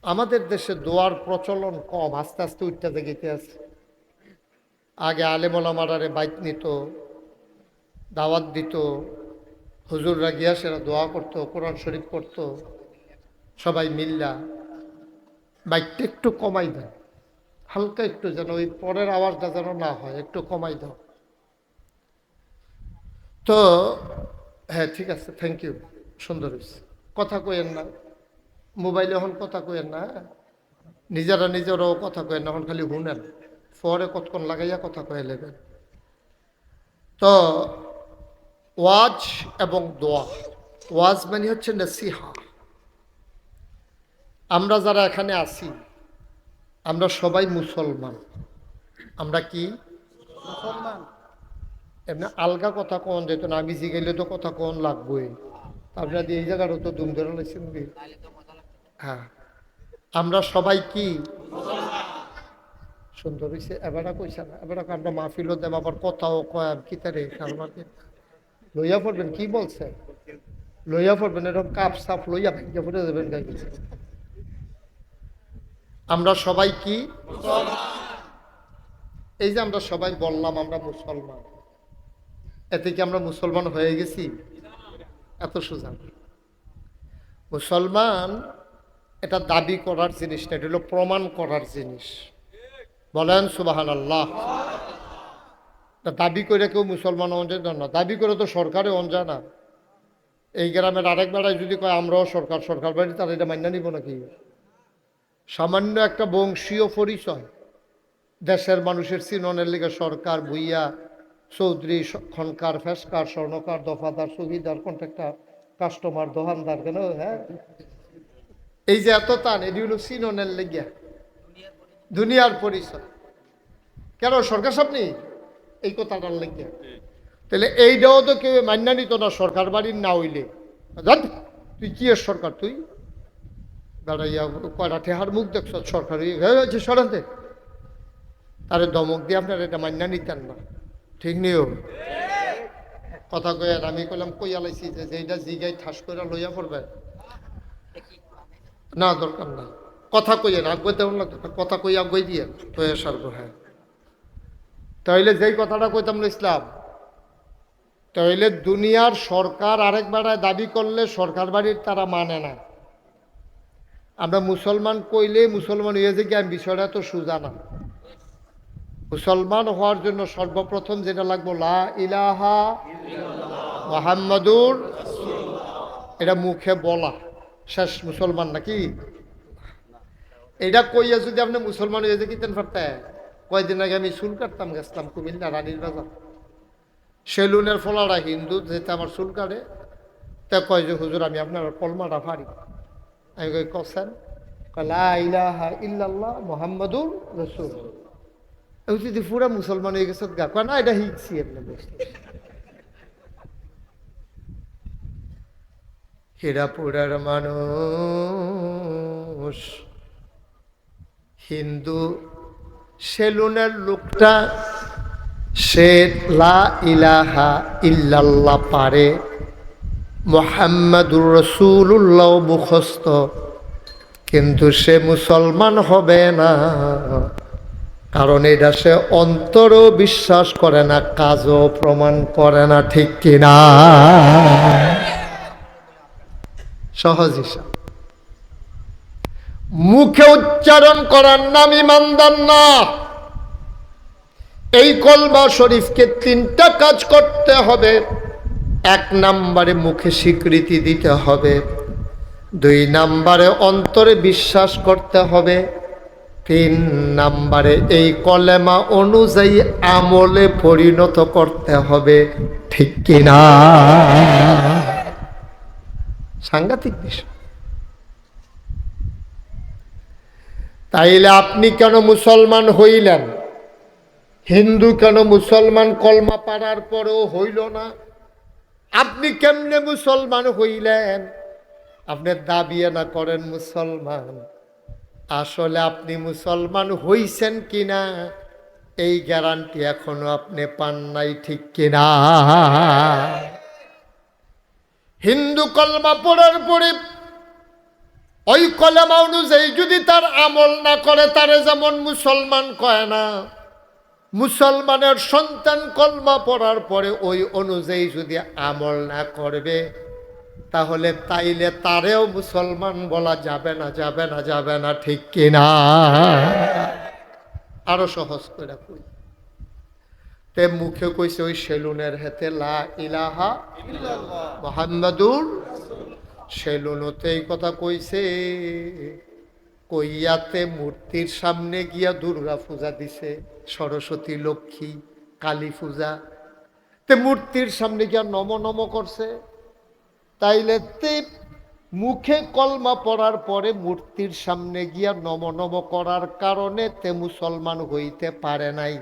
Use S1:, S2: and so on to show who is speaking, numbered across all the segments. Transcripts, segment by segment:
S1: আমাদের দেশে দোয়ার প্রচলন কম, আস্তে আস্তে উঠতে জেগেতে আছে। আগে আলেম ওলামারে বাইক নিত, দাওয়াত দিত, হুজুররা গিয়া সেরা দোয়া করতো, কোরআন শরীফ পড়তো, সবাই মিল্লা। বাইকটা একটু কমাই দেয়, হালকা একটু, যেন ওই পরের আওয়াজটা যেন না হয়, একটু কমাই দাও। তো হ্যাঁ, ঠিক আছে, থ্যাংক ইউ, সুন্দর হয়েছে। কথা কইেন না, মোবাইলে এখন কথা কইেন না, হ্যাঁ? নিজেরা নিজেরাও কথা কয়েন না, এখন খালি শুনেন, পরে কতক্ষণ লাগাইয়া কথা কয়ে নেবেন। তো ওয়াজ এবং দোয়া, ওয়াজ মানে হচ্ছে নসিহা। আমরা যারা এখানে আছি, আমরা সবাই মুসলমান। আমরা কি মুসলমান? এমনি আলগা কথা কোন যেত না, আমি জিগাইলে তো কথা কোন লাগবোই। আপনাদের এই জায়গারও তো দুম ধরে লাগছেন। হ্যাঁ, আমরা সবাই কি সুন্দর হয়েছে। এবারটা কইছে না, এবার আমরা মাহফিলও দেব, আবার কথাও কয় কি তারে কারবারকে লইয়া পড়বেন। কি বলছে লইয়া পড়বেন? এরকম কাপ সাপ লইয়া ভেঙে পড়ে দেবেন গাইছে। আমরা সবাই কি, এই যে আমরা সবাই বললাম আমরা মুসলমান, এতে কি আমরা মুসলমান হয়ে গেছি? এত সোজা। মুসলমান এটা দাবি করার জিনিস না, এটা হলো প্রমাণ করার জিনিস। বলেন সুবহানাল্লাহ। দাবি করে কেউ মুসলমান হন যায় না, দাবি করে তো সরকারে হন যায় না। এই গ্রামের আরেক বেড়ায় যদি কয় আমরাও সরকার, সরকার বাড়ি তারা এটা মান্য নিব নাকি? সামান্য একটা বংশীয় পরিচয়, দেশের মানুষের চিননের লিগে সরকার, ভুইয়া, চৌধুরী, খনকার, ফেসকার, স্বর্ণকার, দফাদার, সুবিদার, কন্ট্রাক্টর, কাস্টমার, দোকানদার, কেন? হ্যাঁ, এই যে এত টান, এটি হলো চিননের লেগিয়া, দুনিয়ার পরিচয়। কেন সরকার সামনে এই কথাটার লেগিয়া? তাহলে এইটাও তো কেউ মান্য নিত না সরকার বাড়ির না হইলে। জান তুই কি এর সরকার? তুই দাঁড়াইয়া কয়টা ঠেহার মুখ দেখছ সরকারি হয়েছে সরাতে, তারে দমক দিয়ে আপনার এটা মান্য নিতেন না। ঠিক নিও কথা কয়ার আমি কইলাম কইয়া লাইছি যে এইটা জিগাই ঠাস করে লইয়া পড়বে না, দরকার নাই। কথা কইয়েন আগুয়ে দেবেন না, কথা কই আগুয়ে দিয়ে কয়ে সারবো। হ্যাঁ, তাইলে যেই কথাটা কইতাম ইসলাম, তাইলে দুনিয়ার সরকার আরেক বেড়ায় দাবি করলে সরকার বাড়ির তারা মানে না। আমরা মুসলমান কইলে মুসলমান হয়ে যে জ্ঞান, বিষয়টা তো সোজা না। মুসলমান হওয়ার জন্য সর্বপ্রথম যেটা লাগবো লা ইলাহা মুহাম্মাদুর, এটা মুখে বলা, শেষ মুসলমান নাকি? এটা কইয়া যদি আপনি মুসলমান হয়ে যে কিতেন পারতে। কয়দিন আগে আমি চুল কাটতাম গেছিলাম কুমিল্লা রানীর বাজার, সেলুনের ফলারা হিন্দু, যেতে আমার চুল কাটে, তা কয় যে হুজুর আমি আপনার কলমাটা ফাড়ি। আমি কই কছেন? লা ইলাহা ইল্লাল্লাহ মুহাম্মাদুর রাসূল। যদি পুরা মুসলমান হয়ে গেছে গা, কয় না এটা শিখছি আপনাদের। হীরাপুরের মানুষ হিন্দু, সেলুনের লোকটা সে লা ইলাহা ইল্লাল্লাহ পারে, মুহাম্মাদুর রাসূলুল্লাহ মুখস্থ, কিন্তু সে মুসলমান হবে না। কারণ এটা সে অন্তরও বিশ্বাস করে না, কাজও প্রমাণ করে না। ঠিক কিনা? সহজ হিসাব। মুখে উচ্চারণ করার নাম ইমানদার না। এই কলমা শরীফকে তিনটা কাজ করতে হবে। এক নম্বরে মুখে স্বীকৃতি দিতে হবে, দুই নম্বরে অন্তরে বিশ্বাস করতে হবে, তিন নম্বরে এই কলেমা অনুযায়ী আমলে পরিণত করতে হবে। ঠিক কিনা? সাংঘাতিক বিষয়। তাইলে আপনি কেন মুসলমান হইলেন? হিন্দু কেন মুসলমান কলমা পাড়ার পরেও হইল না? আপনি কেমনে মুসলমান হইলেন? আপনি দাবিয়ে না করেন মুসলমান, আসলে আপনি মুসলমান হইছেন কিনা এই গ্যারান্টি এখনো আপনি পান নাই। ঠিক কিনা? হিন্দু কলমা পড়ার পরে ওই কলেমা অনুযায়ী যদি তার আমল না করে, তারে যেমন মুসলমান কয় না, মুসলমানের সন্তান কলমা পড়ার পরে ওই অনুযায়ী যদি আমল না করবে, তাহলে তাইলে তারেও মুসলমান বলা যাবে না, যাবে না, যাবে না, ঠিক কিনা? আরো সহজ করে কই, তে মুখে কইছে ওই সেলুনের হেতে লা ইলাহা মুহাম্মাদুর, সেলুনতে এই কথা কইছে, কইয়াতে মূর্তির সামনে গিয়া দুর্গা পূজা দিছে, সরস্বতী, লক্ষ্মী, কালী পূজা, তে মূর্তির সামনে গিয়া নম নম করছে। তাইলে তে মুখে কলমা পড়ার পরে মূর্তির সামনে গিয়া নম নম করার কারণে তে মুসলমান হইতে পারে নাই।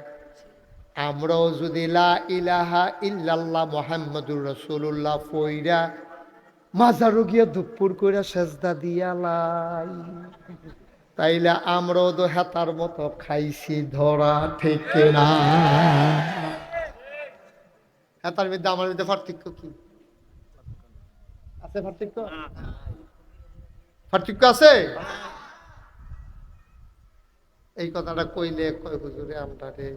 S1: আমরাও যদি লা ইলাহা ইল্লাল্লাহ মুহাম্মাদুর রাসূলুল্লাহ পইরা মাজারও গিয়া দুপুর কইরা সেজদা দিয়া লাই, তাইলে আমরাও তো হেতার মতো খাইছি ধরা, ঠিক না? হেতার মধ্যে আমার মধ্যে পার্থক্য কি আছে? পার্থক্য আছে? এই কথাটা কইলে কয় হুজুরে আমরা রে,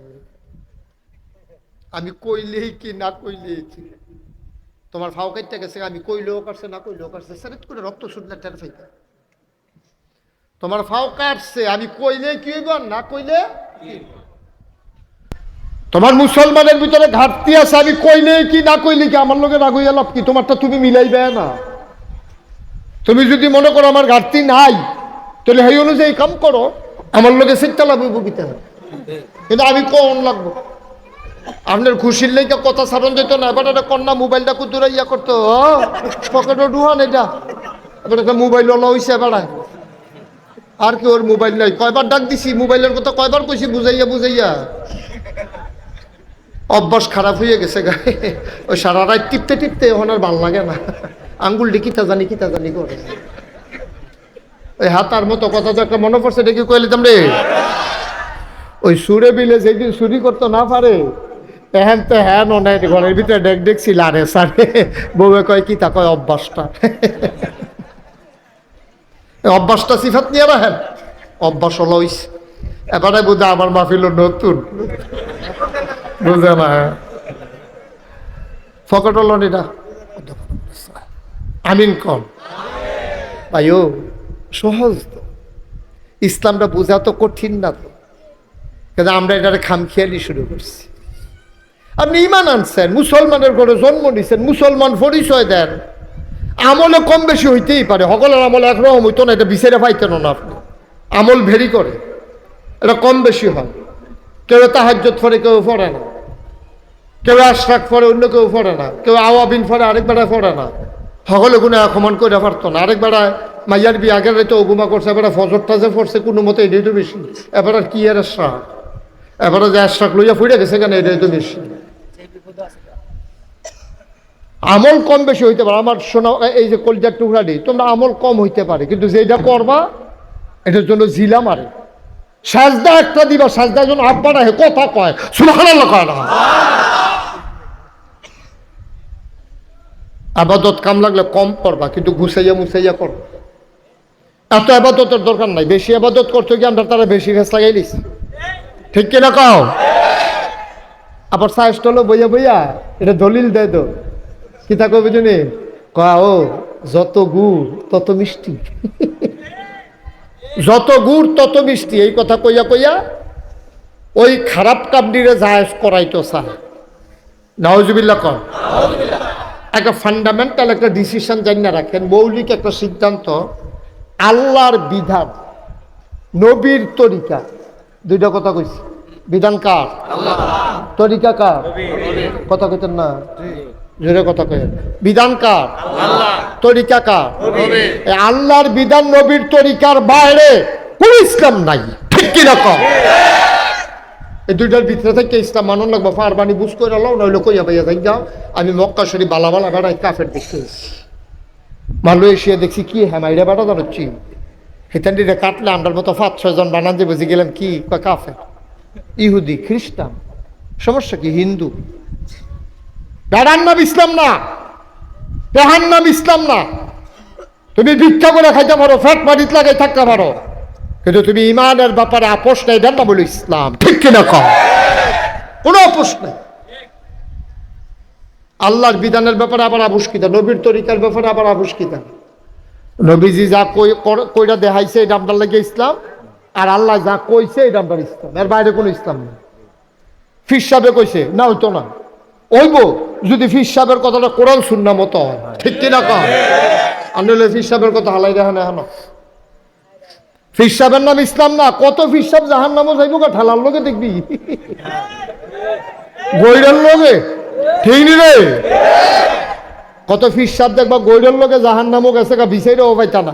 S1: আমি কইলেই কি না কইলেই কি, তোমার ফাও কাটতে গেছে, আমি কইলেও কাটছে না কইলেও কাটছে, সেরেট করে রক্ত শুনলে টের পাইতা। তোমার ফাও কাটছে, আমি কইলে কি হইব না কইলে? তোমার মুসলমানের ভিতরে ঘাটতি আছে, আমি কইলে কি না কইলে কি, আমার লোকের রাগ হইয়া লাভ কি? তোমারটা তুমি মিলাইবে না। তুমি যদি মনে করো আমার ঘাটতি নাই, তাহলে সেই অনুযায়ী কাম করো, আমার লোকে সিটটা লাগবে বুকিতে না, কিন্তু আমি কোন লাগবো? আপনার খুশির লেগে কথা সারণ যেত না, এবার একটা কন্যা মোবাইলটা কুতুরা ইয়া করতো, পকেটে ডুহান এটা, এবার একটা মোবাইল ওলা হইছে বেড়ায়, আর কি ওর মোবাইল নাই? কয়বার ডাক দিছি মোবাইলের কথা, কয়বার কইছি বুঝাইয়া বুঝাইয়া, অভ্যাস খারাপ হয়ে গেছে গায়ে। ওই সারা রাত টিপতে টিপতে এখন আর ভাল লাগে না, আঙ্গুল কিতা জানি করে। ওই হাতার মতো কথা তো একটা মনে পড়ছে, দেখি কইলে তোমরে ওই সুরে বিলে যেদিন চুরি করতে না পারে, এখন তো হ্যাঁ নয় ঘরের ভিতরে ডেক দেখছিল, আরে সারে বউয়ে কয় কি তা কয় অভ্যাসটা, অভ্যাসটা সিফাত নিয়ে রাখেন, অভ্যাস হলো হইছে। এবারে বুঝে আমার মাহফিল নতুন, বুঝে না ফকট হল এটা। আমিন কম ভাইও, সহজ তো, ইসলামটা বোঝা তো কঠিন না তো, কিন্তু আমরা এটারে খামখেয়ালি শুরু করছি। আপনি ইমান আনছেন, মুসলমানের ঘরে জন্ম নিছেন, মুসলমান পরিচয় দেন, আমলে কম বেশি হইতেই পারে, সকলের আমল একরকম হইতো না, এটা বিচারে পাইতেন না আপনি। আমল ভেরি করে, এটা কম বেশি হয়। কেউ তাহাজ্জুদ পড়ে, কেউ পড়ে না, কেউ আশরাক পড়ে, অন্য কেউ পড়ে না, কেউ আওয়াবিন পড়ে, আরেক বেড়ায় পড়ে না, সকলে কোনো একমান করে পারতো না। আরেক বেড়ায় মাইয়ার বিয়ে আগের রাইতে অগুমা করছে, এবারে ফজরটা যে পড়ছে কোনো মতো এটাই তো বেশি, এবার আর কি এর আশরাক, এবারে যে আশরাক লইয়া ফুড়ে গেছে কেন, এটাই তো বেশি। আমল কম বেশি হইতে পারে, আমার শোনা এই যে কলজার টুকরাটি, তোমরা আমল কম হইতে পারে, কিন্তু যেটা করবা এটার জন্য জিলা মারে। সাজদা একটা দিবা, সাজদার জন্য আব্বা না কথা কয়, সুবহানাল্লাহ কয় না। আবাদত কাম লাগলে কম করবা, কিন্তু ঘুষাইয়া মুছাইয়া করবা। এত আবাদতের দরকার নাই, বেশি আবাদত করতে গিয়ে আমরা তারা বেশি ফেস লাগাই দিছি, ঠিক কিনা কও? আবার সাহেব হলো বইয়া বইয়া এটা দলিল দেয় তো, কি তা কবে জানি ও যত গুড় তত মিষ্টি, যত গুড় তত মিষ্টি, এই কথা কইয়া কইয়া ওই খারাপ কামডিরে জায়েজ করাইতো চায়। নাউজুবিল্লাহ কন। একটা ফান্ডামেন্টাল একটা ডিসিশন জানি না রাখেন, মৌলিক একটা সিদ্ধান্ত, আল্লাহর বিধান, নবীর তরিকা, দুইটা কথা কইছি। বিধান কার? তরিকা কার? কথা কইতেন না, জোরে কথা কই। বিধান কার? তরিকা কার? আল্লাহর বিধান নবীর তরিকার বাইরে কোন ইসলাম নাই, ঠিক কিনা কম? এই দুইটার ভিতরে থেকে ইসলাম মানন লাগবো, ফারবানি বুঝ করে লাও, নইলে কইয়া ভাইয়া যাই যাও। আমি মক্কা শরীফ বালা বালা বেড়াই কাফের দেখতে এসেছি, মালয়েশিয়া দেখছি কি হ্যাঁ মাইরা বেড়া জানাচ্ছি, হেতান্ডিরে কাটলে আমরার মতো 5-6 জন বানান যে বুঝে গেলাম কি কাফের, ইহুদি, খ্রিস্টান, সমস্যা কি? হিন্দু। বেড়ার নাম ইসলাম না, বেহার নাম ইসলাম না, তুমি ভিক্ষা করে খাইতে পারো, ফ্যাট মারিত লাগাই থাকতে পারো, কিন্তু তুমি ইমানের ব্যাপারে আপোষ নেই, দেন না বলে ইসলাম, ঠিক কিনা কম? কোনো আপোষ নেই। আল্লাহর বিধানের ব্যাপারে আবার আপোষ কিতা, নবীর তরিকার ব্যাপারে আবার আপোষ কিতা। নবীজি যা কইরা দেখাইছে এটা আপনার লাগে ইসলাম, আর আল্লাহ যা কইছে এটা আপনার ইসলাম, এর বাইরে কোনো ইসলাম নেই। ফির সাহেবে কইছে না, হইতো না, ওইব যদি ফির সাহেবের কথাটা কোরআন সুন্নাহ মতো হয়, ঠিক কিনা কম? আনলে ফির সাহেবের কথা হালাই দেখা না, হানো ফির সাহেবের নাম ইসলাম না। কত ফির সাহেব জাহান নামও যাইব গা, ঠালার লোকে দেখবি, গৈরের লোকে, ঠিক নি রে? কত ফির সাহেব দেখবা গৈরের লোকে জাহান নামও গেছে গা, বিচাইরেও পাইতা না।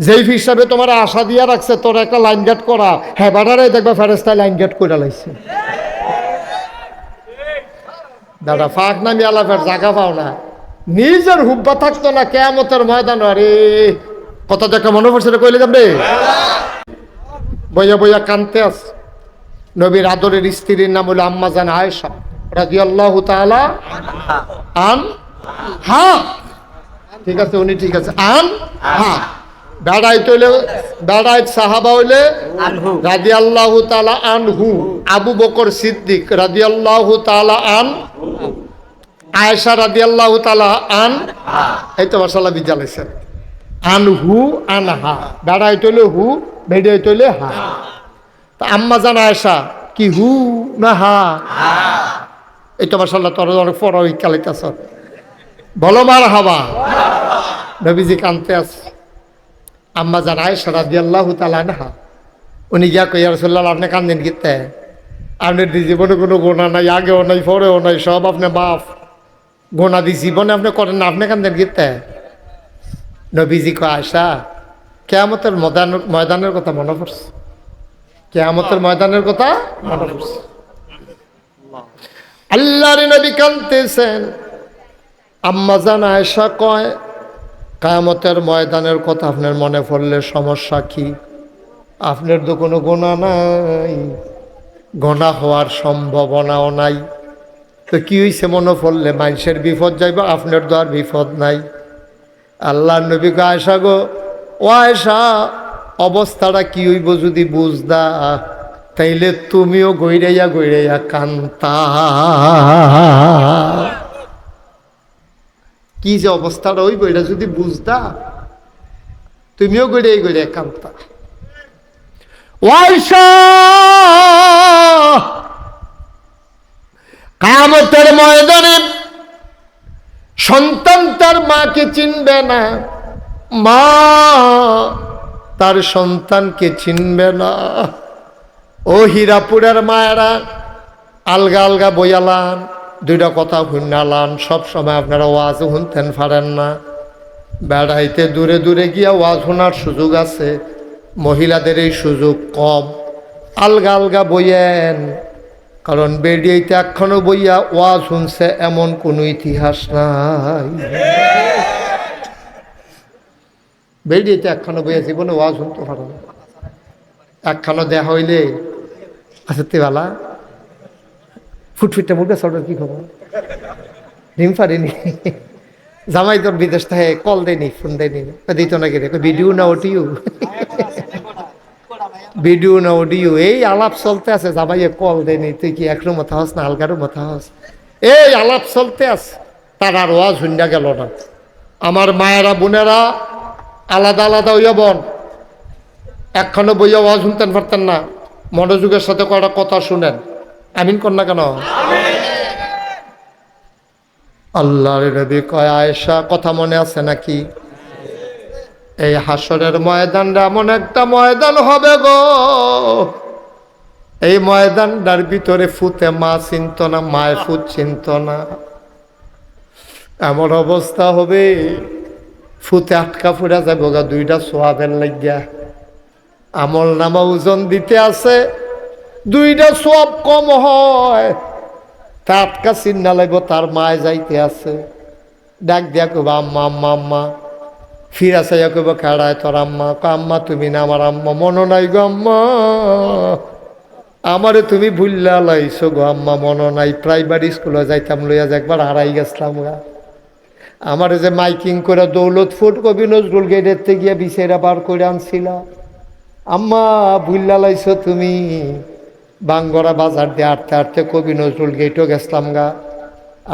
S1: যেই ফির সাহেবে তোমার আশা দিয়া রাখছে তোর একটা লাইন গেট করা, হ্যাঁ বাটারে দেখবা ফেরেস্তায় লাইন গেট করে লাইছে। দাদা ফাঁক নামি আলাপের জায়গা পাও না, নিজের হুব্বা থাকতো না কিয়ামতের ময়দান। আরে কথা দেখা মনে পড়ছে কইলে যাবে, বইয়া বইয়া কানতে আস। নবীর আদরের স্ত্রীর নাম হলো আম্মা জান আয়েশা রাদিয়াল্লাহু তাআলা আনহা, ঠিক আছে উনি ঠিক আছে, আনহা। বেড়াইতে হইলে বেড়াইত সাহাবা হইলে রাদিয়াল্লাহু তাআলা আনহু, আবু বকর সিদ্দিক রাদিয়াল্লাহু তাআলা আনহু, আয়েশা রাদিয়াল্লাহু তাআলা আনহা। এই তো মাশাআল্লাহ বিজালাইছেন, আনহু আনহা, বেড়াইতে হইলে হু, বেড়াইতে হইলে হা। তা আম্মা জান আয়েশা কি হু না হা? এই তো মাশাআল্লাহ তোর অনেক পড়াই কালাইতাছ, বলো মারহাবা। নবীজি কানতে আছে, আম্মা জান আয়েশা রাদিয়াল্লাহু তাআলা আনহা উনি গিয়া কই, ইয়া রাসূলুল্লাহ আপনি কান্দেন কিতে? আপনার জীবনে কোনো গুনাহ নাই, আগেও নাই পরেও নাই, সব আপনি মাফ, গুনাহ দি জীবনে আপনি করেন না, আপনি কান্দেন কিতে? নবীজি কয়, আয়েশা কিয়ামতের ময়দানের কথা মনে পড়ছে, কিয়ামতের ময়দানের কথা মনে পড়ছে। আল্লাহর নবী কাঁদতেছেন। আম্মা জান আয়েশা কয়, কিয়ামতের ময়দানের কথা আপনার মনে পড়লে সমস্যা কি? আপনার তো কোনো গুনাহ নাই, গুনাহ হওয়ার সম্ভাবনাও নাই, তো কি হইছে মনে পড়লে? মানুষের বিপদ যাইব, আপনার তো আর বিপদ নাই। আল্লাহর নবী কয়, আয়েশা গো, ও আয়েশা, অবস্থাটা কি হইব যদি বুঝদা, তাইলে তুমিও গইরাইয়া গইরাইয়া কান্তা। কি যে অবস্থাটা হইব এটা যদি বুঝদা, তুমিও গইরাই গইরাইয়া কান্তা। ও আয়েশা, কিয়ামতের ময়দানে সন্তান তার মাকে চিনবে না, মা তার সন্তানকে চিনবে না। ও হীরাপুরের মায়েরা, আলগা আলগা বইয়ালান, দুইটা কথা শুনালান, সব সময় আপনারা ওয়াজ শুনতেন পারেন না, বেড়াইতে দূরে দূরে গিয়া ওয়াজ শোনার সুযোগ আছে, মহিলাদের এই সুযোগ কম। আলগা আলগা বইয়েন, কারণ বেরিয়েতে এখনো বইয়া ওয়াজ শুনছে এমন কোনো ইতিহাস নাই। বেরিয়েতে একখানো বইয়া জীবনে ওয়াজ শুনতে পারে না, একখানো দেয়া হইলে আচ্ছা তেবালা ফুটফুটটা মুখে সর্টার কি খবর, ডিম পারিনি, জামাই তোর বিদেশ থেকে কল দেয়নি, ফোন দেয়নি, দিত না গেলে ভিডিও না ওটিও, ভিডিও না অডিও, এই আলাপ চলতে আছে, জামাইয়ে কল দেয়নি, তুই কি একরো মাথা হস না আলগারও মাথা হস, এই আলাপ চলতে আছে, তার আর ওয়াজ শুনিয়া গেল না। আমার মায়েরা বোনেরা আলাদা আলাদা হইয়া বন, একখানো বইয়া ওয়াজ শুনতেন পারতেন না, মনোযোগের সাথে কয়টা কথা শুনেন, আমিন কর না কেন? আল্লাহর নবী কয়, আয়েশা কথা মনে আছে নাকি? এই হাসরের ময়দানটা এমন একটা ময়দান হবে গো, এই ময়দানটার ভিতরে ফুতে মা চিনত না, মায় ফুট চিনত না, এমন অবস্থা হবে ফুতে আটকা ফুরা যাবো গা, দুইটা সোয়াবের লাগিয়া আমল নামা ওজন দিতে আছে, দুইটা সোয়াব কম হয়, তা আটকা চিন্না লাগবো, তার মায় যাইতে আছে, ডাক দিয়া কব আম্মা আম্মা আম্মা, ফিরা চাইয়া কব খেড়ায় তোর আম্মা, আম্মা তুমি না আমার আম্মা, মনো নাই গো আম্মা, আমারে তুমি ভুললা লাইছো গো আম্মা, মনো নাই, প্রাইমারি স্কুলে যাইতাম লইয়া যে একবার হারাই গেছিলাম গা, আমার যে মাইকিং করে দৌলতপুর কবি নজরুল গেটের থেকে গিয়ে বিছেরা বার করে আনছিল, আম্মা ভুল্লা লাইছ তুমি। বাঙ্গরা বাজার দিয়ে আটতে আটতে কবি নজরুল গেটও গেছলাম গা,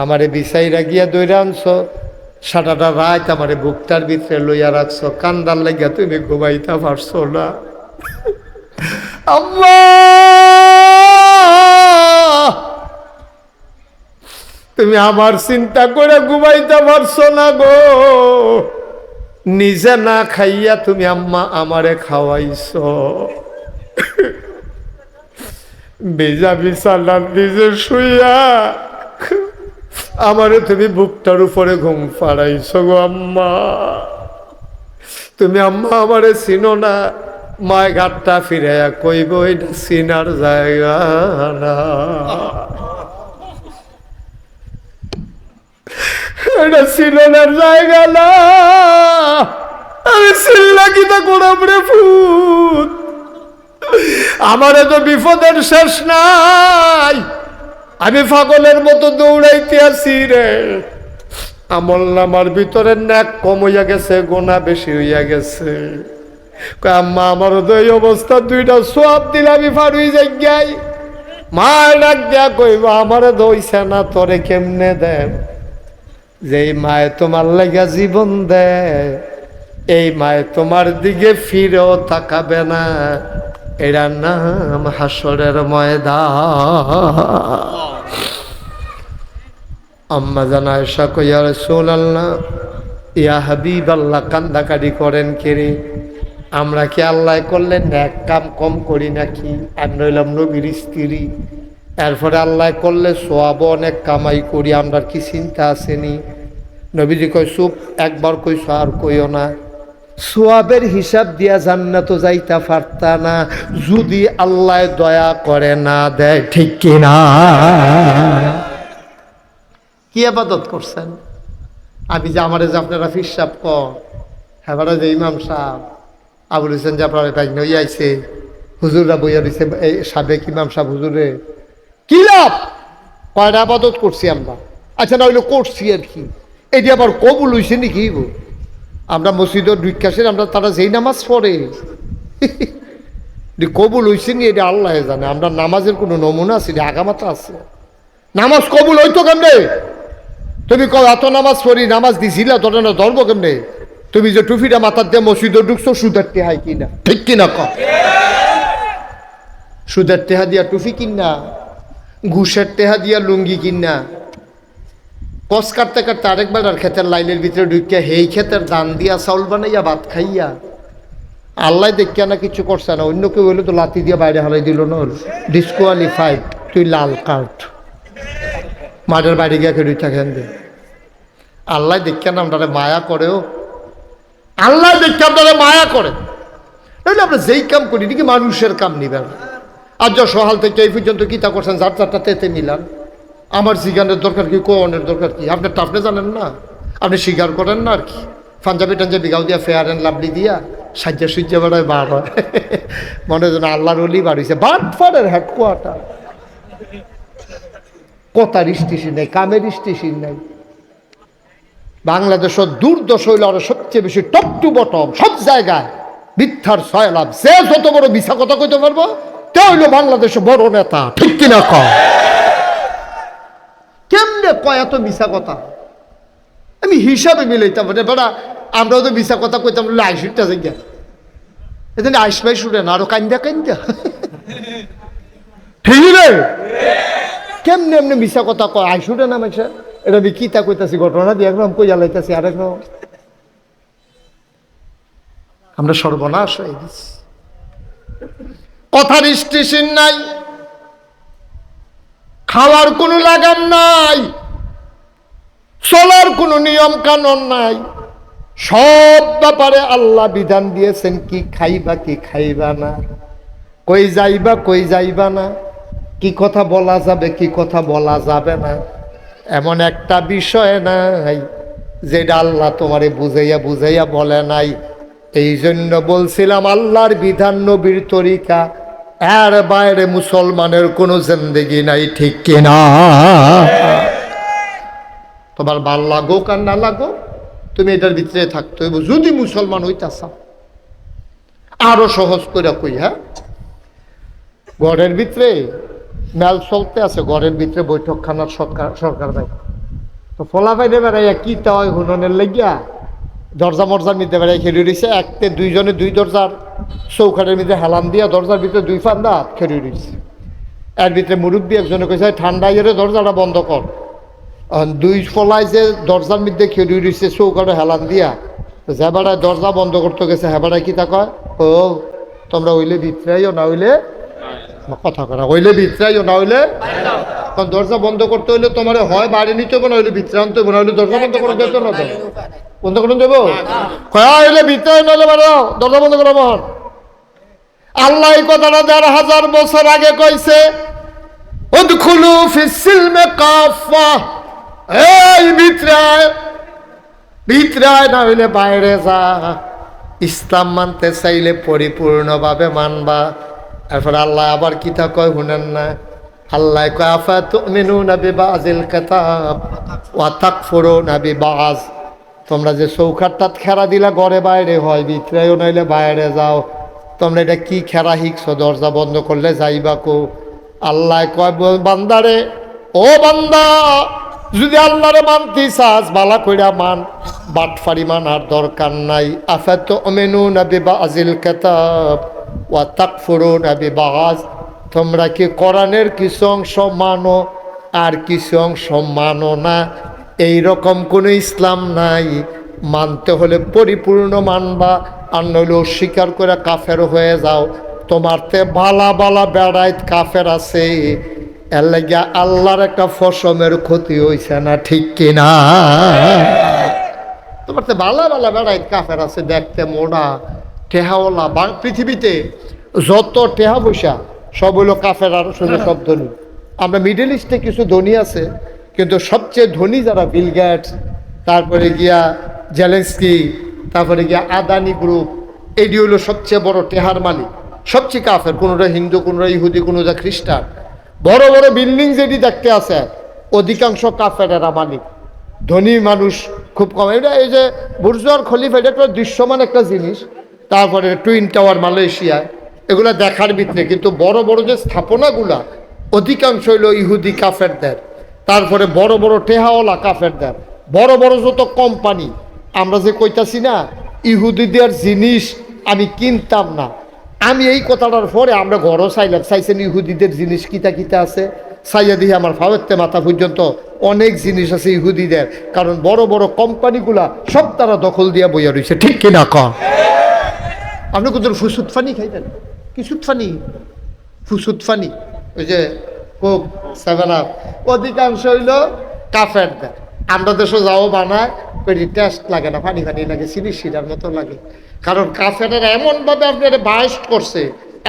S1: আমারে বিছাইরা গিয়া দৈরা আনছো, সারাটা রাত আমারে বুকটার ভিতরে লইয়া রাখছো, কান্দার লাগিয়া তুমি ঘুমাইতে পারছো না। আম্মা তুমি আমার চিন্তা করে ঘুমাইতে পারছো না গো, নিজে না খাইয়া তুমি আম্মা আমারে খাওয়াইছো। বেজা বিছানার নিজে শুইয়া আমারে তুমি বুকটার উপরে ঘুম পাড়াইছো গো আম্মা। তুমি আম্মা আমারে চিনো না, মায় ঘাটটা ফিরাইয়া কইব এটা চিনার জায়গা না, এটা চিনার জায়গা না। আমি চিল্লা কিতা করাম রে ফুট, আমারে তো বিপদের শেষ নাই, আমি পাগলের মতো দৌড়াইতে আছি রে। আমল নামার ভিতরে ন্যাক কম হইয়া গেছে, গোনা বেশি হইয়া গেছে। আম্মা আমারও তো এই অবস্থা, দুইটা সোয়াব দিলে আমি ফারুই যাই। মা ডাক দিয়া কইব আমারে দইছে না, তোরে কেমনে দেব? যেই মায়ে তোমার লাগা জীবন দেয়, এই মায়ে তোমার দিকে ফিরেও তাকাবে না, এটার নাম হাসরের ময়দান। আম্মা জানা আয়েশা কইয়া রাসূলুল্লাহ, ইয়া হাবিবাল্লাহ, কান্দাকাটি করেন কেরে? আমরা কি আল্লাহ করলে ন্যাক কাম কম করি নাকি? আর নইলাম নবীর স্ত্রী, এরপরে আল্লাহ করলে সোয়াব অনেক কামাই করি, আমরা কি চিন্তা আসেনি? নবীজি কই চুপ, একবার কইছো আর কইও না। সোয়াবের হিসাব দিয়া জান্নাত যাইতা পারতা না যদি আল্লাহ দয়া করে না দেয়, ঠিক কিনা? কি ইবাদত করছেন? আমি যে আমারে যে আপনারা ফিরসাব কর, হ্যাঁ যে ইমাম সাহেব আবুল হোসেন যে আপনার বাইক নই আইছে, হুজুররা বইয়া দিছে, এই সাবেক ইমাম সাহেব হুজুরে কি লাভ? কয়টা আবাদত করছি আমরা? আচ্ছা না হইলো করছি আর কি, এটি আবার কবুল হইছে নাকি? আমরা মসজিদের বিকাশের আমরা তারা যেই নামাজ পড়ে কবুল হইছে নি এটা আল্লাহ জানে। আমরা নামাজের কোনো নমুনা আছে, আগামাতা আছে? নামাজ কবুল হইতো কেমনে? তুমি কও এত নামাজ পড়ি, নামাজ দিছিলা, তোর না ধরবো কেমনে? তুমি যে টুফিটা মাথার দিয়ে মসজিদে ঢুকছো, সুদের টেহাই কিনা, ঠিক কিনা? সুদের টেহা দিয়া টুফি কিনা, ঘুষের টেহা দিয়া লুঙ্গি কিনা, কস কাটতে কাটতে আরেকবার আর ক্ষেতের লাইনের ভিতরে ঢুকিয়া হেই ক্ষেতের দান দিয়া চাউল বানাইয়া ভাত খাইয়া আল্লাহ দেখিয়া না কিছু করছে না, অন্য কেউ হইলে তো লাথি দিয়ে বাইরে হারাই দিল না, ডিসকোয়ালিফাইড, তুই লাল কার্ড, মাঠের বাইরে গিয়া খেয়ে থাকেন দে। আল্লাহ দেখিয়া না আপনারা মায়া করেও, আল্লাহ দেখিয়া আপনারা মায়া করে, তাহলে আমরা যেই কাম করি নাকি মানুষের কাম নিবেন। আর যা সহাল থেকে এই পর্যন্ত কিতা করছেন, যার চারটা তেতে মিলান। আমার জিগানের দরকার কি, কোনের দরকার কি? আপনার তো আপনি জানেন না, আপনি স্বীকার করেন না আর কি। পাঞ্জাবি টাঞ্জাবি গাও দিয়া, ফেয়ার অ্যান্ড লাভলি দিয়া সাজ্জা সুজ্জা বেড়ায় বার হয়, মনে যেন আল্লাহর অলি বার হয়েছে। বাটফারের হেডকোয়ার্টার, কথার স্টেশন নেই, কামের স্টেশন নেই। বাংলাদেশের দুর্দশা হইল আরো সবচেয়ে বেশি, টপ টু বটম সব জায়গায় মিথ্যার ছয় লাভ। যে যত বড় মিথ্যা কথা কইতে পারবো তে হইল বাংলাদেশে বড় নেতা, ঠিক কিনা? কেমনে কয় এত মিশা কথা? আমি হিসাবে মিলাইতাম বেটা, আমরাও তো মিশা কথা কইতাম, আইসুরটা জায়গা এখানে আইসমাই শুনে না, আরো কান্দা কান্দা, ঠিক রে? কেমনে এমনি মিশা কথা কয় আইসুরে না মাইসা? এটা আমি কিতা কইতাছি, ঘটনা দিয়ে একরকম কইয়া লাইতাছি আরেক রকম। আমরা সর্বনাশ হয়ে গেছি, কথার স্টেশন নাই, খাওয়ার কোনো লাগাম নাই, চলার কোনো নিয়ম কানুন নাই। সব ব্যাপারে আল্লাহ বিধান দিয়েছেন, কি খাইবা কি খাইবা না, কই যাইবা কই যাইবা না, কি কথা বলা যাবে কি কথা বলা যাবে না, এমন একটা বিষয় নাই যেটা আল্লাহ তোমারে বুঝাইয়া বুঝাইয়া বলে নাই। এই জন্য বলছিলাম আল্লাহর বিধান, নবীর তরিকা, এর বাইরে মুসলমানের কোনো জিন্দেগি নাই, ঠিক কিনা? তোমার ভাল লাগুক আর না লাগুক তুমি এটার ভিতরে থাকতে হইব যদি মুসলমান হইতা চাও। আরো সহজ করে কই, হ্যাঁ, ঘরের ভিতরে মেল চলতে আছে, ঘরের ভিতরে বৈঠকখানার সরকার ভাই তো ফলা বাইরে বেড়াইয়া কি তা হয় হুননের লাগিয়া দরজা মরজার মধ্যে বেড়াই খেলি রয়েছে, একতে দুইজনে দুই দরজার চৌখাটের মধ্যে হেলান দিয়া দরজার ভিতরে দুই ফান্দা খেলি রয়েছে। এর ভিতরে মুরব্বী একজনে কইছে ঠান্ডা ইয়ে দরজাটা বন্ধ কর। দুই ফলায় যে দরজার মধ্যে খেলি রয়েছে চৌকাটে হেলান দিয়া, যে বেড়ায় দরজা বন্ধ করতে গেছে হ্যাঁ বেড়ায় কি তা কয়, ও তোমরা হইলে ভিতরাইও না হইলে কথা করা, হইলে ভিতরাইও না হইলে, কারণ দরজা বন্ধ করতে হইলে তোমার হয় বাইরে নিতে হবে না হইলে ভিতরে আনতে হবে, না হইলে দরজা বন্ধ করে যেত না, তো বন্ধ করে দেবো হইলে ভিতরে নাহলে বাড়ো দরজা বন্ধ করো। মন আল্লাহ এই কথাটা ১,৫০০ বছর আগে কইছে, উদখুলু ফিস সিলমে কাফা, এই ভিতরে না হইলে বাইরে যা। ইসলাম মানতে চাইলে পরিপূর্ণভাবে মানবা। এরপর আল্লাহ আবার কিতা কয় শুনেন না, আল্লাহ কয় আফাতুমিনুনা বিবাযিল কিতাব ওয়া তাকফুরুনা বিবায, তোমরা যে চৌখাটটাত খেরা দিলা ঘরে বাইরে হয়, ভিতরেও নইলে বাইরে যাও, তোমরা এটা কি খেরা শিখছো, দরজা বন্ধ করলে যাইবা কো। আল্লাহ কয় বান্দারে, ও বান্দা যদি আল্লাহরে মানতে চাস বালা কইরা মান, বাটফারি মানার দরকার নাই। আফাতুমিনুনা বিবাযিল কিতাব ওয়া তাকফুরুনা বিবায, তোমরা কি কোরআনের কিছু অংশ মানো আর কিছু অংশ মানো না, এইরকম কোনো ইসলাম নাই। মানতে হলে পরিপূর্ণ মানবা, আর নইলে অস্বীকার করে কাফের হয়ে যাও। তোমার তে বালা বালা বেড়াইত কাফের আছে, এর লাগিয়া আল্লাহর একটা ফসমের ক্ষতি হইছে না, ঠিক কিনা? তোমার তে বালা বালা বেড়াইত কাফের আছে, দেখতে মোড়া টেহাওয়ালা। পৃথিবীতে যত টেহা পয়সা সব হইল কাফের, আর শুধু সব ধনী। আমরা মিডল ইস্টে কিছু ধনী আছে, কিন্তু সবচেয়ে ধনী যারা বিল গেটস, তারপরে গিয়া জেলেন্সকি, তারপরে গিয়া আদানি গ্রুপ, এটি হলো সবচেয়ে বড় টেহার মালিক, সবচেয়ে কাফের। কোনোটা হিন্দু, কোনোটা ইহুদি, কোনোটা খ্রিস্টান। বড় বড় বিল্ডিং যেটি দেখতে আছে অধিকাংশ কাফেরেরা মালিক, ধনী মানুষ খুব কম। এটা এই যে বুর্জ খলিফা, এটা একটা দৃশ্যমান একটা জিনিস। তারপরে টুইন টাওয়ার মালয়েশিয়ায়, এগুলা দেখার ভিতরে, কিন্তু বড় বড় যে স্থাপনাগুলা অধিকাংশ হইল ইহুদি কাফেরদের। তারপরে বড় বড় টেহাওয়ালা কাফেরদের, বড় বড় যত কোম্পানি। আমরা যে কইতাছি না ইহুদিদের জিনিস আমি কিনতাম না, আমি এই কথাটার পরে আমরা ঘরও চাইছেন ইহুদিদের জিনিস কিতা কিতা আছে, চাইয়া দিয়ে আমার ফাওয়াতে মাথা পর্যন্ত অনেক জিনিস আছে ইহুদিদের। কারণ বড় বড় কোম্পানিগুলা সব তারা দখল দিয়া বইয়া রয়েছে, ঠিক কিনা কম? আপনি কোথাও ফুসুদ ফানি খাইবেন? কি সুদ ফানি? ফুসুদ ফানি, ওই যে কোক, 7 আপ, অধিকাংশ হইল কাফেরদের। আমরা দেশে যাও বানায়, পেটি টেস্ট লাগে না, ফানি ফানি লাগে, চিনি শিরার মতো লাগে। কারণ কাফেরেরা এমনভাবে আপনার বাইস্ট করছে,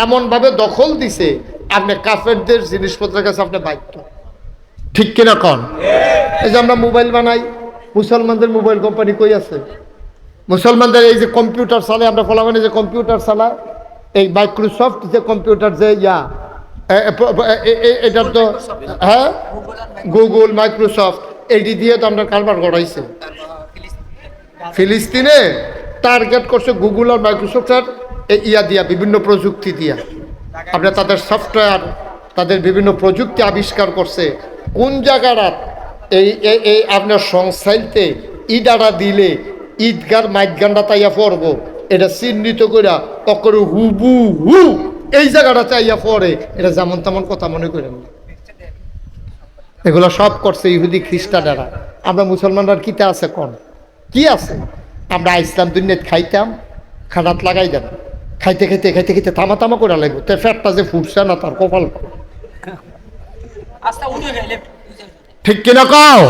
S1: এমনভাবে দখল দিছে, আপনি কাফেরদের জিনিসপত্রের কাছে আপনি বাধ্য, ঠিক কিনা কন? এই যে আমরা মোবাইল বানাই, মুসলমানদের মোবাইল কোম্পানি কই আছে? মুসলমানদের এই যে কম্পিউটার চালায়, আমরা ফলাফানি যে কম্পিউটার চালায়, এই মাইক্রোসফট যে কম্পিউটার যে এটার তো, হ্যাঁ, গুগল, মাইক্রোসফট, এইটি দিয়ে তো আমরা কারবার করাইছে। ফিলিস্তিনে টার্গেট করছে গুগল আর মাইক্রোসফটের দিয়া, বিভিন্ন প্রযুক্তি দিয়া। আপনার তাদের সফটওয়্যার, তাদের বিভিন্ন প্রযুক্তি আবিষ্কার করছে। কোন জায়গাটা এই আপনার সংস্থাইতে ইডারা দিলে ঈদগার মাইকগান্ডা তাইয়া পড়বো, এটা চিহ্নিত করে অকরে হুবু হু এই জায়গাটা চাইয়া পড়ে, এটা যেমন তেমন কথা মনে করেন না। এগুলো সব করছে ইহুদি খ্রিস্টানেরা। আমরা মুসলমানরা কিতে আছে কোন কি আছে? আমরা ইসলাম দুনিয়াত খাইতাম, খানাত লাগাই দেন, খাইতে খাইতে খাইতে খাইতে থামা থামা করে লাগবো, তার ফ্যাটটা যে ফুটছে না তার কপাল, ঠিক কিনা কও?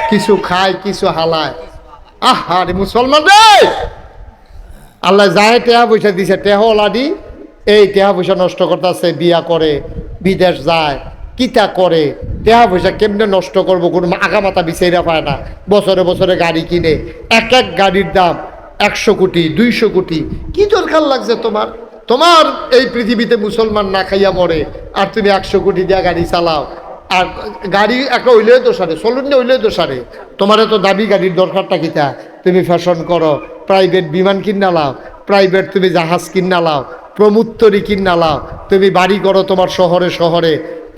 S1: কিছু খায় কিছু হালায়। আরে মুসলমান রে, আল্লাহ যায় টেহা পয়সা দিছে, টেহলাডি এই টেহা পয়সা নষ্ট করতেছে, বিয়া করে, বিদেশ যায়, কিতা করে, টেহা পয়সা কেমনে নষ্ট করবো কোনো আগা মাথা বিচাইরা পায় না। বছরে বছরে গাড়ি কিনে, এক এক গাড়ির দাম 100 কোটি 200 কোটি। কি দরকার লাগছে তোমার? তোমার এই পৃথিবীতে মুসলমান না খাইয়া মরে, আর তুমি 100 কোটি দিয়া গাড়ি চালাও। আর গাড়ি একটা হইলে তো সারে, চলুন না হইলে তো সারে। তোমার তো দাবি গাড়ির দরকারটা কিতা? তুমি ফ্যাশন করো, প্রাইভেট বিমান কিনা লাও, প্রাইভেট তুমি জাহাজ কিনা লাও, প্রমুত্তরি কিনা লাও, তুমি বাড়ি করো তোমার শহরে শহরে।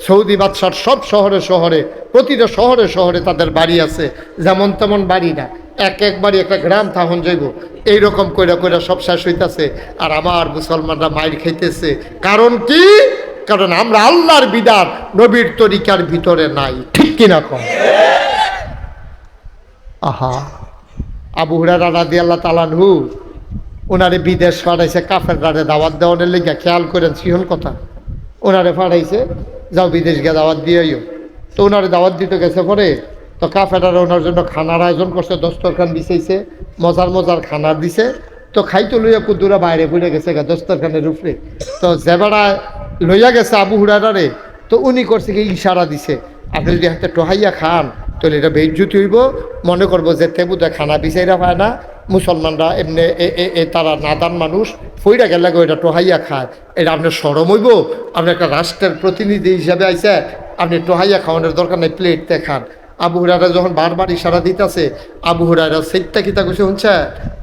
S1: সৌদি বাদশার সব শহরে শহরে, প্রতিটা শহরে শহরে তাদের বাড়ি আছে। যেমন তেমন বাড়ি না, এক এক বাড়ি একটা গ্রাম থাহন যাইব। এইরকম কইরা কইরা সব শেষ হইতেছে। আর আমার মুসলমানরা মাইর খাইতেছে। কারণ কি? কারণ আমরা আল্লাহর বিধান নবীর তরিকার ভিতরে নাই। ঠিক কিনা কম? আহা, আবু হুরায়রা রাদিয়াল্লাহু তাআলা আনহু ওনারে বিদেশ পাঠাইছে কাফেররা দাওয়াত দেওয়ানোর লেগে। খেয়াল করেন সিহন কথা। ওনারে পাঠাইছে, যাও বিদেশ গিয়ে দাওয়াত দিয়েও। তো ওনারে দাওয়াত দিতে গেছে পরে তো কাফেররা ওনার জন্য খানার আয়োজন করছে, দস্তরখান বিছাইছে, মজার মজার খানা দিছে। তো খাইতে লইয়া কুদ্দুরা বাইরে পড়ে গেছে দস্তরখানের উপরে। তো জেবারা লইয়া গেছে আবু হুরায়রারে, তো উনি করছে কি ইশারা দিছে, আপনি যদি হাতে টোহাইয়া খান তাহলে এটা বেইজ্জতি হইব, মনে করবো যে তেবুতে খানা বিচাইরা পায় না, মুসলমানরা এমনি তারা নাদান মানুষ, ফইরা গেলে এটা টোহাইয়া খায়, এটা আপনার সরম হইব। আপনি একটা রাষ্ট্রের প্রতিনিধি হিসাবে আইসে, আপনি টোহাইয়া খাওয়ানোর দরকার নেই, প্লেটতে খান। আবু হুরায়রা যখন বারবার ইশারা দিতেছে, আবু হুরায়রা সেইটা কিতা কইছে শুনছে,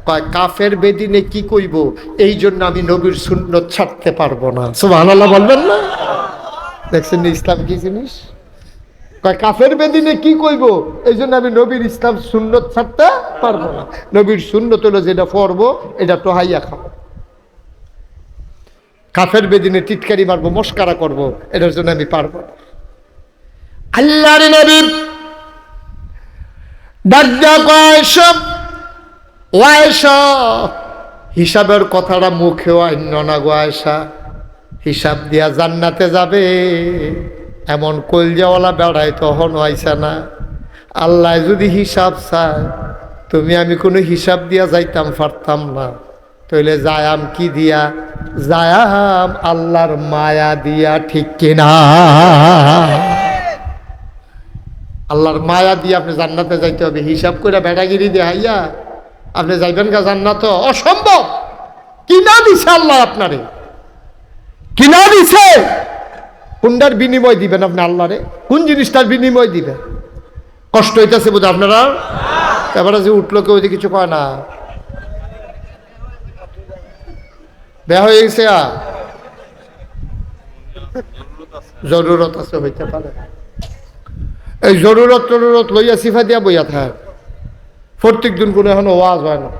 S1: কয় কাফের বেদিনে কি কইব, এই জন্য আমি নবীর সুন্নত ছাড়তে পারবো না। সুবহানাল্লাহ বলবেন না? দেখছেন ইসলাম কি জিনিস? কয় কাফের বেদিনে কি কইব, এই জন্য আমি নবীর ইসলাম সুন্নত ছাড়তে পারবো না। নবীর সুন্নত হলো যেটা পড়বো এটা টোহাইয়া খাবো। কাফের বেদিনে টিটকারি মারবো, মস্কারা করবো, এটার জন্য আমি পারবো না। আল্লাহর নবী ডাক্তার কয়সব ওয়াইসা, হিসাবের কথাটা মুখেও আইন না গো আয়সা, হিসাব দিয়া জান্নাতে যাবে এমন কলজাওয়ালা বেড়াই তখন হইছে না। আল্লাহ যদি হিসাব চায়, তুমি আমি কোনো হিসাব দিয়া যাইতাম পারতাম না। তাইলে যায়াম কি দিয়া? যায়াম আল্লাহর মায়া দিয়া। ঠিক কিনা? আল্লাহর মায়া দিয়ে আপনি জান্নাতে যাইতে হবে। হিসাব করে বেড়াগিরি দেখাইয়া আপনি যাইবেন গা জান্নাত? অসম্ভব। কিনা দিছে আল্লাহ আপনারে, কিনা দিছে। কোনটার বিনিময় দিবেন আপনি আল্লাহরে? কোন জিনিসটার বিনিময় দিবেন? কষ্ট হইতেছে বোধ আপনারা? এবারে যে উঠলো কেউ কিছু কয় না, বেয়া হয়ে গেছে। জরুরত আছে, হইতে পারে। এই জরুরত টরুরত লইয়া সিফা দিয়া বইয়া থাক। প্রত্যেক দিন কোনো এখন ওয়াজ হয় না।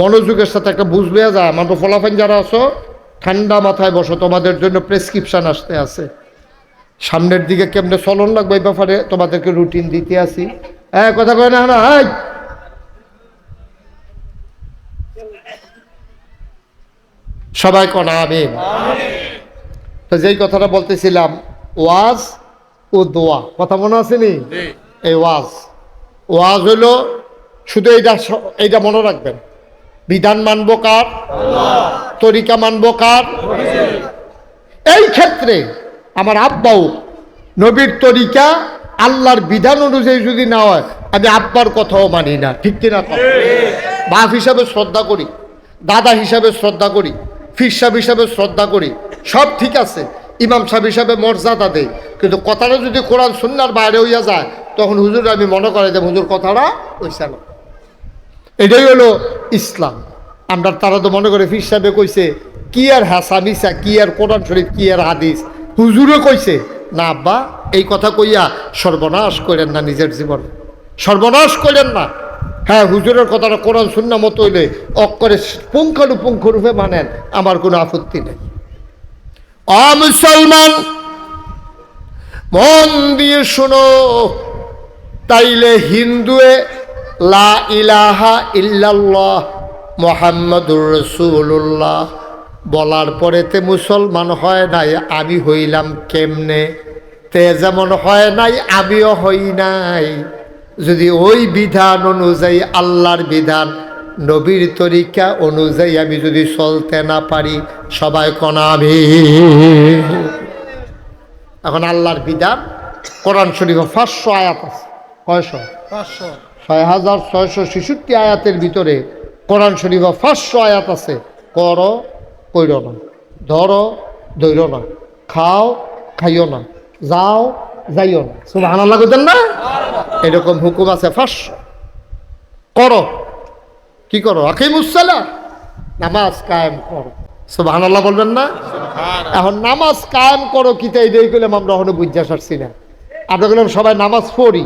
S1: মনোযোগের সাথে একটা বুঝ লইয়া যায়। আমার তো ফলাফান যারা আছো, ঠান্ডা মাথায় বসো, তোমাদের জন্য প্রেসক্রিপশন আসতে আছে। সামনের দিকে কেমনে চলন লাগবে এই ব্যাপারে তোমাদেরকে রুটিন দিতে আসি। হ্যাঁ, কথা কয় না না। সবাই কনা আমিন। তো যেই কথাটা বলতেছিলাম, ওয়াজ ও দোয়া, কথা মনে আসেনি? এই ওয়াজ হইল শুধু এইটা মনে রাখবেন, বিধান মানব কার? তরিকা মানব কার? এই ক্ষেত্রে আমার আব্বাও নবীর তরিকা আল্লাহর বিধান অনুযায়ী যদি না হয়, আমি আব্বার কথাও মানি না। ঠিক কিনা? বাপ হিসাবে শ্রদ্ধা করি, দাদা হিসাবে শ্রদ্ধা করি, ফির সাহেব হিসাবে শ্রদ্ধা করি, সব ঠিক আছে, ইমাম সাহেব হিসাবে মর্যাদা দেই। কিন্তু কথাটা যদি কোরআন সুন্নাহর বাইরে হইয়া যায়, তখন হুজুর আমি মনে করে যে হুজুর কথাটা হইছে না। এটাই হলো ইসলাম। আমরা তারা তো মনে করে ফির সাহেবে কইছে, কি আর হাসামিসা, কি আর কোরআন শরীফ, কি আর হাদিস, হুজুরও কইছে না। আব্বা এই কথা কইয়া সর্বনাশ করেন না, নিজের জীবন সর্বনাশ করেন না। হ্যাঁ, হুজুরের কথাটা কোরআন সুন্নাহ মতো হইলে অক্ষরে পুঙ্খানুপুঙ্খ রূপে মানেন, আমার কোনো আপত্তি নেই। মুসলমান মন দিয়ে শোনো, তাইলে হিন্দুয়ে লা ইলাহা ইল্লাল্লাহ মুহাম্মাদুর রাসূলুল্লাহ বলার পরেতে মুসলমান হয় নাই, আমি হইলাম কেমনে? তে যেমন হয় নাই আমিও হই নাই। যদি ওই বিধান অনুযায়ী, আল্লাহর বিধান, নবীর তরিকা অনুযায়ী আমি যদি চলতে না পারি, সবাই কনা আমি। এখন আল্লাহর বিধান কোরআন শরীফে 500 আয়াত আছে। কয়শো? 6666 আয়াতের ভিতরে কোরআন শরীফে 500 আয়াত আছে। করো, কইরো না, ধরো, ধৈর্য না, খাও, খাইও না, যাও, যাইও না। সুবহানাল্লাহ বলতেন না? এরকম হুকুম আছে। ফাঁস করো, কি করো? আকিমুস সালাহ, নামাজ কায়েম করো। সুবহানাল্লাহ বলবেন না? এখন নামাজ কায়েম করো কিতা, এইটাই কইলাম আমরা এখনো বুঝা সারছি না। আমরা বললাম সবাই নামাজ পড়ি,